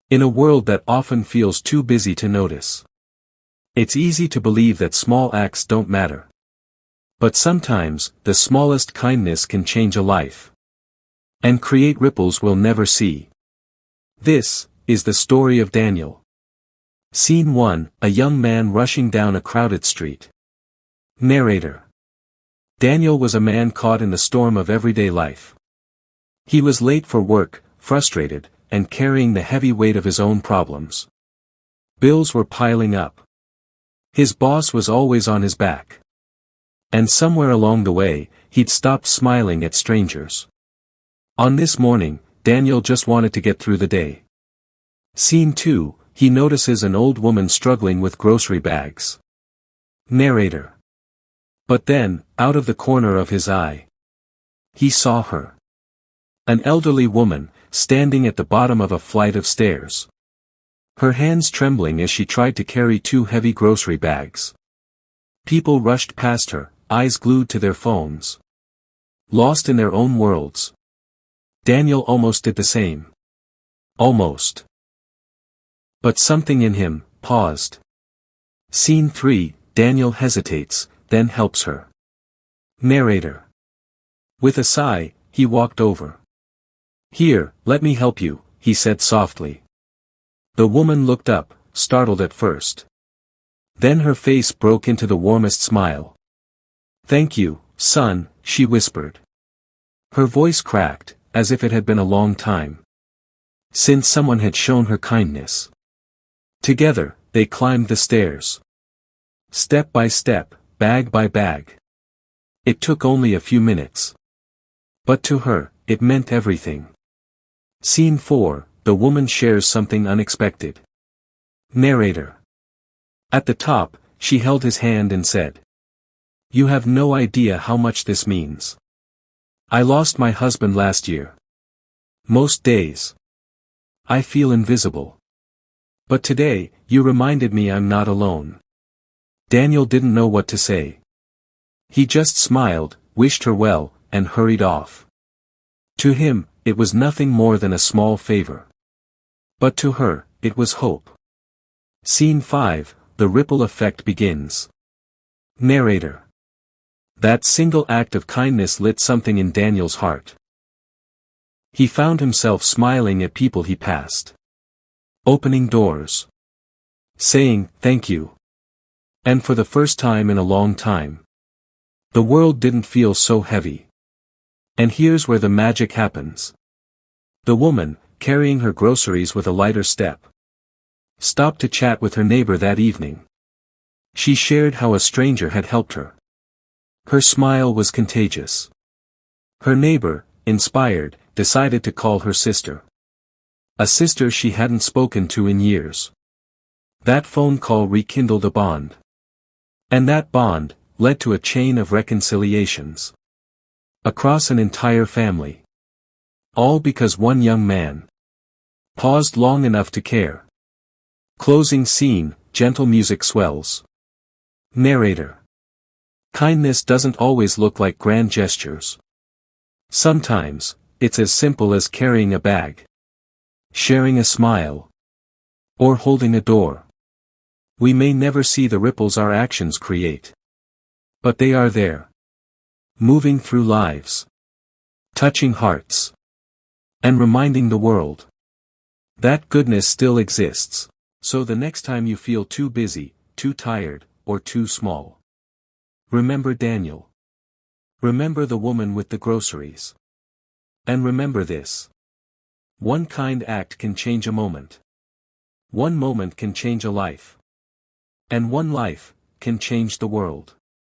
In a world that often feels too busy to notice, it's easy to believe that small acts don't matter. But sometimes, the smallest kindness can change a life and create ripples we'll never see. This is the story of Daniel. Scene 1, a young man rushing down a crowded street. Narrator. Daniel was a man caught in the storm of everyday life. He was late for work, frustrated, and carrying the heavy weight of his own problems. Bills were piling up. His boss was always on his back. And somewhere along the way, he'd stopped smiling at strangers. On this morning, Daniel just wanted to get through the day. Scene 2, he notices an old woman struggling with grocery bags. Narrator. But then, out of the corner of his eye, he saw her. An elderly woman, standing at the bottom of a flight of stairs. Her hands trembling as she tried to carry 2 heavy grocery bags. People rushed past her, eyes glued to their phones. Lost in their own worlds. Daniel almost did the same. Almost. But something in him paused. Scene 3, Daniel hesitates, then helps her. Narrator. With a sigh, he walked over. "Here, let me help you," he said softly. The woman looked up, startled at first. Then her face broke into the warmest smile. "Thank you, son," she whispered. Her voice cracked, as if it had been a long time since someone had shown her kindness. Together, they climbed the stairs. Step by step, bag by bag. It took only a few minutes. But to her, it meant everything. Scene 4, the woman shares something unexpected. Narrator. At the top, she held his hand and said, "You have no idea how much this means. I lost my husband last year. Most days, I feel invisible. But today, you reminded me I'm not alone." Daniel didn't know what to say. He just smiled, wished her well, and hurried off. To him, it was nothing more than a small favor. But to her, it was hope. Scene 5, the ripple effect begins. Narrator. That single act of kindness lit something in Daniel's heart. He found himself smiling at people he passed. Opening doors. Saying, "Thank you." And for the first time in a long time, the world didn't feel so heavy. And here's where the magic happens. The woman, carrying her groceries with a lighter step, stopped to chat with her neighbor that evening. She shared how a stranger had helped her. Her smile was contagious. Her neighbor, inspired, decided to call her sister. A sister she hadn't spoken to in years. That phone call rekindled a bond. And that bond led to a chain of reconciliations. Across an entire family. All because one young man paused long enough to care. Closing scene, gentle music swells. Narrator. Kindness doesn't always look like grand gestures. Sometimes, it's as simple as carrying a bag, sharing a smile, or holding a door. We may never see the ripples our actions create. But they are there. Moving through lives. Touching hearts. And reminding the world that goodness still exists. So the next time you feel too busy, too tired, or too small, remember Daniel. Remember the woman with the groceries. And remember this. One kind act can change a moment. One moment can change a life. And one life can change the world.